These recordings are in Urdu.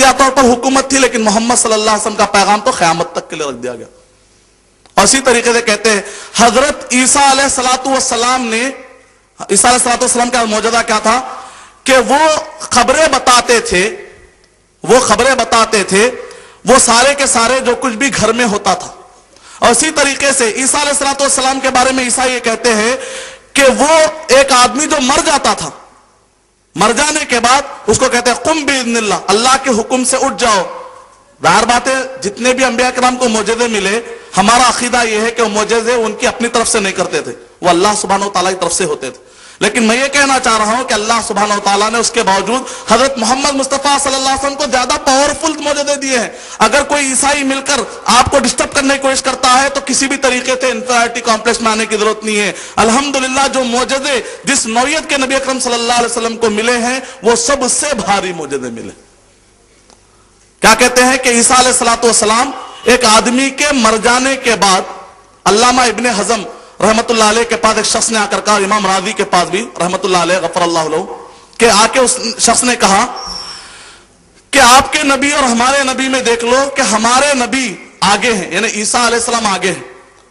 خفیہ طور پر حکومت تھی، لیکن محمد صلی اللہ علیہ وسلم کا پیغام تو قیامت تک کے لیے رکھ دیا گیا. اور اسی طریقے سے کہتے ہیں حضرت عیسیٰ علیہ السلام نے، عیسیٰ علیہ السلام کا معجزہ کیا تھا کہ وہ خبریں بتاتے تھے وہ سارے کے سارے جو کچھ بھی گھر میں ہوتا تھا. اور اسی طریقے سے عیسیٰ علیہ السلام کے بارے میں عیسیٰ یہ کہتے ہیں کہ وہ ایک آدمی جو مر جاتا تھا، مر جانے کے بعد اس کو کہتے ہیں قم باذن اللہ، اللہ کے حکم سے اٹھ جاؤ. ظاہر بات ہے جتنے بھی انبیاء کرام کو معجزے ملے، ہمارا عقیدہ یہ ہے کہ وہ معجزے ان کی اپنی طرف سے نہیں کرتے تھے، وہ اللہ سبحانہ و تعالیٰ کی طرف سے ہوتے تھے. لیکن میں یہ کہنا چاہ رہا ہوں کہ اللہ سبحانہ و تعالیٰ نے اس کے باوجود حضرت محمد مصطفیٰ صلی اللہ علیہ وسلم کو زیادہ پاورفل معجزے دیے ہیں. اگر کوئی عیسائی مل کر آپ کو ڈسٹرب کرنے کی کوشش کرتا ہے تو کسی بھی طریقے سے انفیریٹی کمپلیکس میں آنے کی ضرورت نہیں ہے. الحمدللہ جو معجزے جس نوعیت کے نبی اکرم صلی اللہ علیہ وسلم کو ملے ہیں وہ سب سے بھاری معجزے ملے. کیا کہتے ہیں کہ عیسیٰ علیہ السلام ایک آدمی کے مر جانے کے بعد، علامہ ابن حزم رحمت اللہ علیہ کے پاس ایک شخص نے آ کر کہا، امام راضی کے پاس بھی رحمت اللہ علیہ غفر اللہ علیہ، کہ آ کے اس شخص نے کہا کہ آپ کے نبی اور ہمارے نبی میں دیکھ لو کہ ہمارے نبی آگے ہیں، یعنی عیسیٰ علیہ السلام آگے ہیں.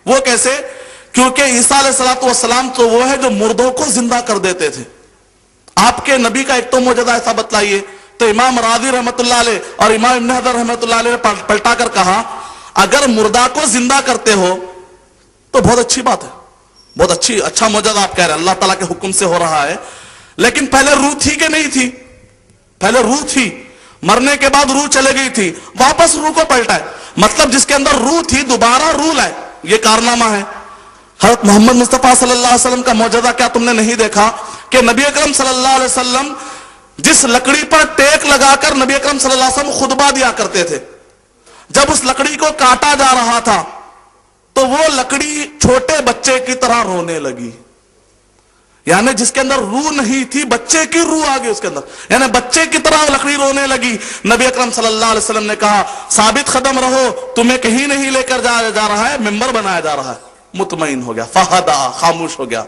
وہ کیسے؟ کیونکہ عیسیٰ علیہ السلام تو وہ ہے جو مردوں کو زندہ کر دیتے تھے. آپ کے نبی کا ایک تو معجزہ ایسا بتلائیے. تو امام راضی رحمت اللہ علیہ اور امام ابن حجر رحمت اللہ علیہ نے پلٹا کر کہا اگر مردہ کو زندہ کرتے ہو تو بہت اچھی بات ہے، بہت اچھا معجزہ آپ کہہ رہے ہیں، اللہ تعالیٰ کے حکم سے ہو رہا ہے. لیکن پہلے روح تھی کہ نہیں تھی؟ پہلے روح تھی، مرنے کے بعد روح چلے گئی تھی، واپس روح کو پلٹا ہے. مطلب جس کے اندر روح تھی دوبارہ روح لائے، یہ کارنامہ ہے. حضرت محمد مصطفیٰ صلی اللہ علیہ وسلم کا معجزہ کیا تم نے نہیں دیکھا کہ نبی اکرم صلی اللہ علیہ وسلم جس لکڑی پر ٹیک لگا کر نبی اکرم صلی اللہ علیہ وسلم خطبہ دیا کرتے تھے، جب اس لکڑی کو کاٹا جا رہا تھا تو وہ لکڑی چھوٹے بچے کی طرح رونے لگی. یعنی جس کے اندر روح نہیں تھی بچے کی روح آ گئی اس کے اندر، یعنی بچے کی طرح لکڑی رونے لگی. نبی اکرم صلی اللہ علیہ وسلم نے کہا ثابت قدم رہو، تمہیں کہیں نہیں لے کر جا رہا ہے، ممبر بنایا جا رہا ہے. مطمئن ہو گیا، فہدا، خاموش ہو گیا.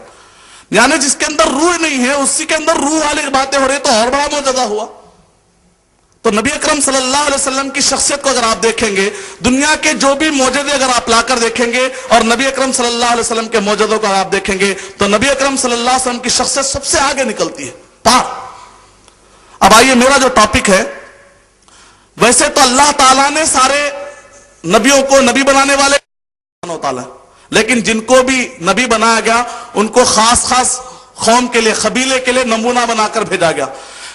یعنی جس کے اندر روح نہیں ہے اسی کے اندر روح والی باتیں ہو رہی تو اور بڑا معجزہ ہوا. تو نبی اکرم صلی اللہ علیہ وسلم کی شخصیت کو اگر آپ دیکھیں گے، دنیا کے جو بھی معجزے اگر آپ لا کر دیکھیں گے اور نبی اکرم صلی اللہ علیہ وسلم کے معجزوں کو اگر آپ دیکھیں گے تو نبی اکرم صلی اللہ علیہ وسلم کی شخصیت سب سے آگے نکلتی ہے، پار. اب آئیے میرا جو ٹاپک ہے، ویسے تو اللہ تعالیٰ نے سارے نبیوں کو نبی بنانے والے، لیکن جن کو بھی نبی بنایا گیا ان کو خاص قوم کے لیے، قبیلے کے لیے نمونہ بنا کر بھیجا گیا.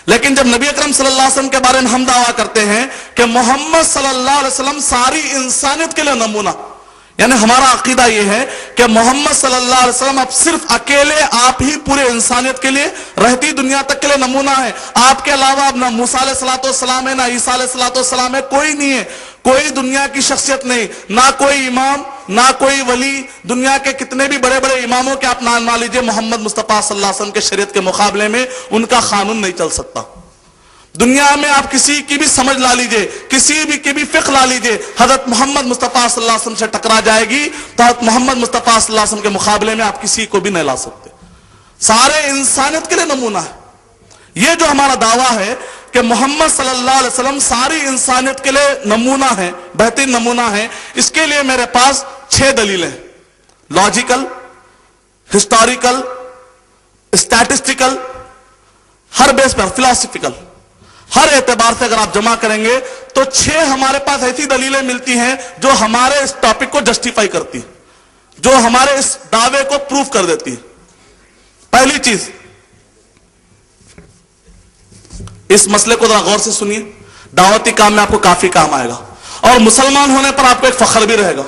لیکن جب نبی اکرم صلی اللہ علیہ وسلم کے بارے میں ہم دعویٰ کرتے ہیں کہ محمد صلی اللہ علیہ وسلم ساری انسانیت کے لیے نمونہ، یعنی ہمارا عقیدہ یہ ہے کہ محمد صلی اللہ علیہ وسلم اب صرف اکیلے آپ ہی پورے انسانیت کے لیے، رہتی دنیا تک کے لیے نمونہ ہے. آپ کے علاوہ اب نہ موسیٰ علیہ السلام ہے، نہ عیسیٰ علیہ السلام ہے، کوئی نہیں ہے، کوئی دنیا کی شخصیت نہیں، نہ کوئی امام، نہ کوئی ولی. دنیا کے کتنے بھی بڑے بڑے اماموں کے آپ نام مان لیجئے، محمد مصطفیٰ صلی اللہ علیہ وسلم کے شریعت کے مقابلے میں ان کا قانون نہیں چل سکتا. دنیا میں آپ کسی کی بھی سمجھ لا لیجئے، کسی بھی کی بھی فقہ لا لیجئے، حضرت محمد مصطفیٰ صلی اللہ علیہ وسلم سے ٹکرا جائے گی تو حضرت محمد مصطفیٰ صلی اللہ علیہ وسلم کے مقابلے میں آپ کسی کو بھی نہیں لا سکتے. سارے انسانیت کے لیے نمونہ ہے. یہ جو ہمارا دعویٰ ہے کہ محمد صلی اللہ علیہ وسلم ساری انسانیت کے لیے نمونہ ہے، بہترین نمونہ ہے، اس کے لیے میرے پاس 6 دلیلیں ہیں. لاجیکل، ہسٹوریکل، اسٹیٹسٹیکل، ہر بیس پر، فلاسفیکل، ہر اعتبار سے اگر آپ جمع کریں گے تو 6 ہمارے پاس ایسی دلیلیں ملتی ہیں جو ہمارے اس ٹاپک کو جسٹیفائی کرتی ہیں، جو ہمارے اس دعوے کو پروف کر دیتی ہے. پہلی چیز، اس مسئلے کو ذرا غور سے سنیے، دعوتی کام میں آپ کو کافی کام آئے گا اور مسلمان ہونے پر آپ کو ایک فخر بھی رہے گا.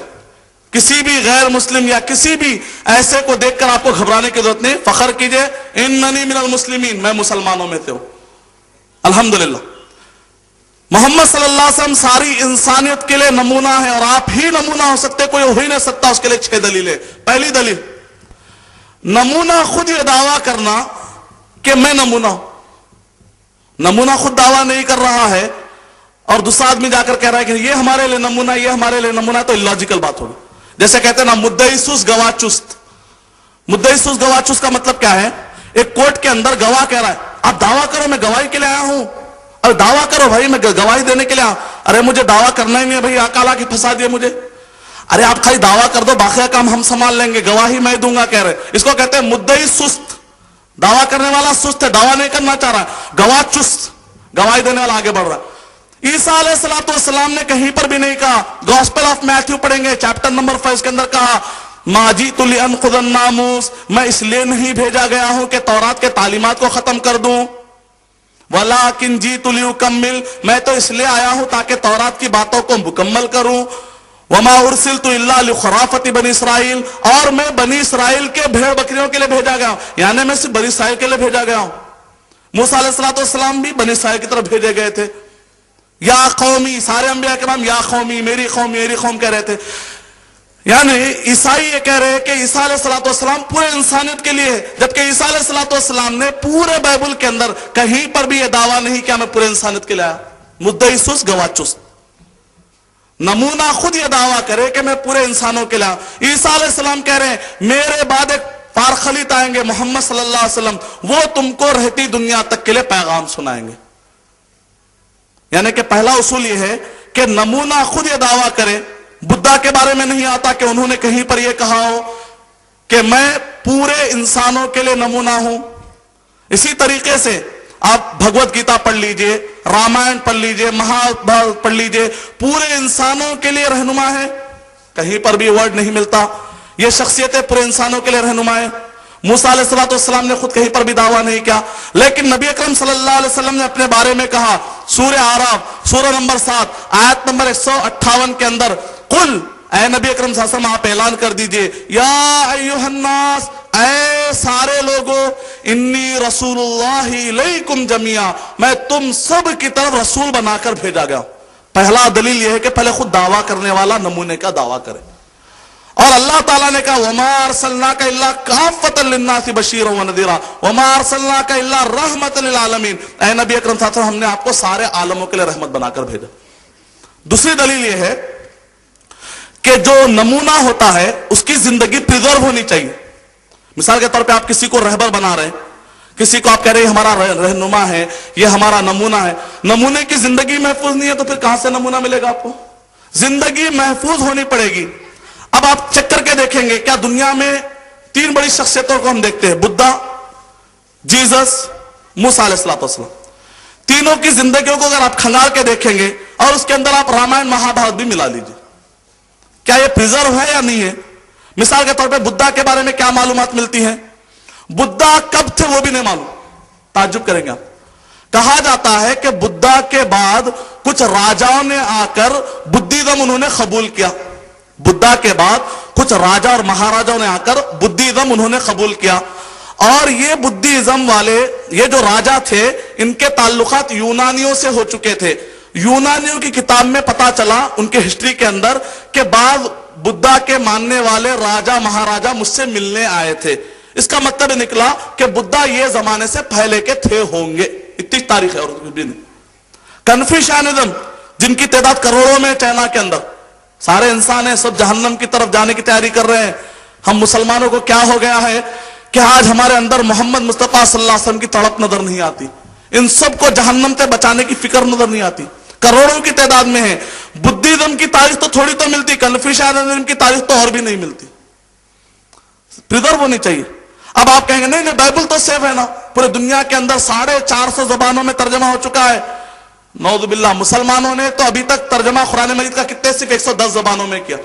کسی بھی غیر مسلم یا کسی بھی ایسے کو دیکھ کر آپ کو گھبرانے کی ضرورت نہیں، فخر کیجئے اننی من المسلمین، میں مسلمانوں میں سے ہوں. الحمدللہ محمد صلی اللہ علیہ وسلم ساری انسانیت کے لیے نمونہ ہے اور آپ ہی نمونہ ہو سکتے، کوئی ہو ہی نہیں سکتا. اس کے لیے 6 دلیلیں. پہلی دلیل، نمونہ خود یہ دعویٰ کرنا کہ میں نمونہ ہوں. نمونہ خود دعویٰ نہیں کر رہا ہے اور دوسرا آدمی جا کر کہہ رہا ہے کہ یہ ہمارے لیے نمونہ، یہ ہمارے لیے نمونہ، تو اللاجیکل بات ہوگی. جیسے کہتے ہیں نا مدعی سوز گواہ چست. مدعی سوز گواہ چست کا مطلب کیا ہے؟ ایک کورٹ کے اندر گواہ کہہ رہا ہے آپ دعویٰ کرو میں گواہی کے لیے آیا ہوں. اب دعویٰ کرو بھائی، میں گواہی دینے کے لیے ارے مجھے دعویٰ کرنا ہی نہیں ہے بھائی، اکالا کے پھنسا دیا مجھے. ارے آپ خالی دعویٰ کر دو، باقی کام ہم سنبھال لیں گے، گواہی میں دوں گا کہہ رہے. اس کو کہتے ہیں مدعی سست. دعویٰ کرنے والا سست ہے، دعویٰ نہیں کرنا چاہ رہا ہے، گواہ چست، گواہی دینے والا آگے بڑھ رہا ہے. عیسیٰ علیہ السلام نے کہیں پر بھی نہیں کہا. گاسپل آف میتھیو پڑھیں گے چیپٹر نمبر 5 کے اندر کہا ما جئت لانقض الناموس، میں اس لیے نہیں بھیجا گیا ہوں کہ تورات کے تعلیمات کو ختم کر دوں. ولکن جئت لیکمل، میں تو اس لیے آیا ہوں تاکہ تورات کی باتوں کو مکمل کروں. وما ارسلت الا لخرافۃ بنی اسرائیل، اور میں بنی اسرائیل کے بھیڑ بکریوں کے لیے بھیجا گیا ہوں، یعنی میں صرف بنی اسرائیل کے لیے بھیجا گیا ہوں. موسیٰ علیہ السلام بھی بنی اسرائیل کی طرف بھیجے گئے تھے. یا قومی، سارے انبیاء کے نام یا قومی، میری قوم میری قوم کہہ رہے تھے. یعنی عیسائی یہ کہہ رہے ہیں کہ عیسیٰ علیہ السلام پورے انسانیت کے لیے ہے، جبکہ عیسیٰ علیہ السلام نے پورے بائبل کے اندر کہیں پر بھی یہ دعویٰ نہیں کیا میں پورے انسانیت کے لیے آیا. مدعی سست، گواہ چست. نمونہ خود یہ دعویٰ کرے کہ میں پورے انسانوں کے لیے آیا. عیسیٰ علیہ السلام کہہ رہے ہیں میرے بعد ایک پارخلیط آئیں گے محمد صلی اللہ علیہ وسلم، وہ تم کو رہتی دنیا تک کے لیے پیغام سنائیں گے. یعنی کہ پہلا اصول یہ ہے کہ نمونہ خود یہ دعویٰ کرے. بدھا کے بارے میں نہیں آتا کہ انہوں نے کہیں پر یہ کہا ہو کہ میں پورے انسانوں کے لیے نمونہ ہوں. اسی طریقے سے آپ بھگوت گیتا پڑھ لیجئے، رامائن پڑھ لیجئے، مہابھارت پڑھ لیجئے، پورے انسانوں کے لیے رہنما ہے. کہیں پر بھی ورڈ نہیں ملتا یہ شخصیتیں پورے انسانوں کے لیے رہنما ہے. موسیٰ علیہ السلام نے خود کہیں پر بھی دعویٰ نہیں کیا، لیکن نبی اکرم صلی اللہ علیہ وسلم نے اپنے بارے میں کہا. سورہ اعراف سورہ نمبر 7 آیت نمبر 158 کے اندر قل، اے نبی اکرم صلی اللہ علیہ وسلم آپ اعلان کر دیجئے، یا ایھا الناس، اے سارے لوگوں، انی رسول اللہ الیکم جمیعا، میں تم سب کی طرف رسول بنا کر بھیجا گیا. پہلا دلیل یہ ہے کہ پہلے خود دعویٰ کرنے والا نمونے کا دعویٰ کرے. اور اللہ تعالیٰ نے کہا وما ارسلناک الا کافۃ للناس بشیرا ونذیرا وما ارسلناک الا رحمۃ للعالمین، اے نبی اکرم صلی اللہ علیہ وسلم ہم نے آپ کو سارے عالموں کے لیے رحمت بنا کر بھیجا. دوسری دلیل یہ ہے کہ جو نمونہ ہوتا ہے اس کی زندگی پریزرو ہونی چاہیے. مثال کے طور پہ آپ کسی کو رہبر بنا رہے ہیں، کسی کو آپ کہہ رہے ہیں ہمارا رہنما ہے، یہ ہمارا نمونہ ہے. نمونے کی زندگی محفوظ نہیں ہے تو پھر کہاں سے نمونہ ملے گا آپ کو؟ زندگی محفوظ ہونی پڑے گی. اب آپ چیک کر کے دیکھیں گے کیا دنیا میں 3 بڑی شخصیتوں کو ہم دیکھتے ہیں، بدھا، جیزس، موسیٰ علیہ السلام. تینوں کی زندگیوں کو اگر آپ کھنگال کے دیکھیں گے اور اس کے اندر آپ رامائن مہابھارت بھی ملا لیجئے، کیا یہ پریزرو ہے یا نہیں ہے؟ مثال کے طور پہ بدھا کے بارے میں کیا معلومات ملتی ہیں؟ بدھا کب تھے وہ بھی نہیں معلوم. تعجب کریں گے آپ. کہا جاتا ہے کہ بدھا کے بعد کچھ راجاؤں نے آ کر بدھیزم انہوں نے قبول کیا. بدھا کے بعد کچھ راجا اور مہاراجاؤں نے آ کر بدھیزم انہوں نے قبول کیا. اور یہ بدھیزم والے، یہ جو راجا تھے، ان کے تعلقات یونانیوں سے ہو چکے تھے. یونانیوں کی کتاب میں پتا چلا ان کے ہسٹری کے اندر کہ بعض بدھا کے ماننے والے راجا مہاراجا مجھ سے ملنے آئے تھے. اس کا مطلب نکلا کہ بدھا یہ زمانے سے پہلے کے تھے ہوں گے. اتنی تاریخ ہے. اور کنفیوشنزم جن کی تعداد کروڑوں میں چائنا کے اندر، سارے انسان ہیں، سب جہنم کی طرف جانے کی تیاری کر رہے ہیں. ہم مسلمانوں کو کیا ہو گیا ہے کہ آج ہمارے اندر محمد مصطفیٰ صلی اللہ علیہ وسلم کی تڑپ نظر نہیں آتی. ان سب کو جہنم سے بچانے کی فکر نظر نہیں آتی. کروڑوں کی تعداد میں ہے. بدھیزم کی تاریخ تو تھوڑی تو ملتی، کنفیوشنزم کی تاریخ تو اور بھی نہیں ملتی. پریزرو ہونی چاہیے. اب آپ کہیں گے نہیں بائبل تو سیف ہے نا، پورے دنیا کے اندر 450 زبانوں میں ترجمہ ہو چکا ہے. نعوذ باللہ. مسلمانوں نے تو ابھی تک ترجمہ قرآن مجید کا کتنے صرف 110 زبانوں میں کیا،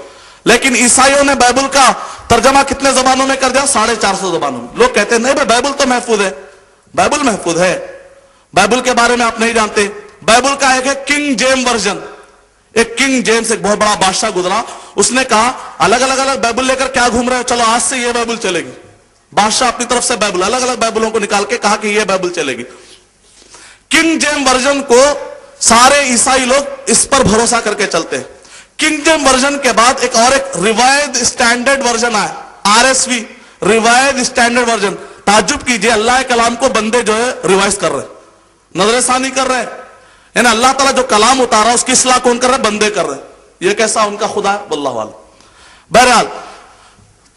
لیکن عیسائیوں نے بائبل کا ترجمہ کتنے زبانوں میں کر دیا؟ 450 زبانوں میں. لوگ کہتے ہیں نہیں بائبل تو محفوظ ہے. بائبل محفوظ ہے. بائبل کے بارے میں آپ نہیں جانتے. بائبل کا ایک ہے کنگ جیم ورژن. ایک کنگ جیمز ایک بہت بڑا بادشاہ گزرا، اس نے کہا الگ الگ بائبل لے کر کیا گھوم رہے ہو، چلو آج سے یہ بائبل چلے گی. بادشاہ اپنی طرف سے بائبل الگ الگ بائبلوں کو نکال کے کہا کہ یہ بائبل چلے گی. کنگ جیم ورژن کو سارے عیسائی لوگ اس پر بھروسہ کر کے چلتے ہیں. کنگ جیم ورژن کے بعد ایک ریوائزڈ اسٹینڈرڈ ورژن آیا، RSV، ریوائزڈ اسٹینڈرڈ ورژن. تعجب کیجئے، اللہ کلام کو بندے جو ہے ریوائز کر رہے ہیں، نظر ثانی کر رہے ہیں. یعنی اللہ تعالیٰ جو کلام اتارا اس کی اصلاح کون کر رہے ہیں؟ بندے کر رہے ہیں. یہ کیسا ان کا خدا ہے؟ واللہ عالم. بہرحال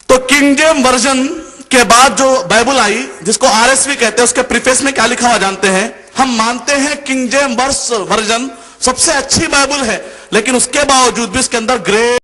تو کنگ جیم ورژن کے بعد جو بائبل آئی جس کو RSV کہتے ہیں، اس کے پریفیس میں کیا لکھا ہوا جانتے ہیں؟ ہم مانتے ہیں کنگ جیمس ورژن سب سے اچھی بائبل ہے، لیکن اس کے باوجود بھی اس کے اندر گریٹ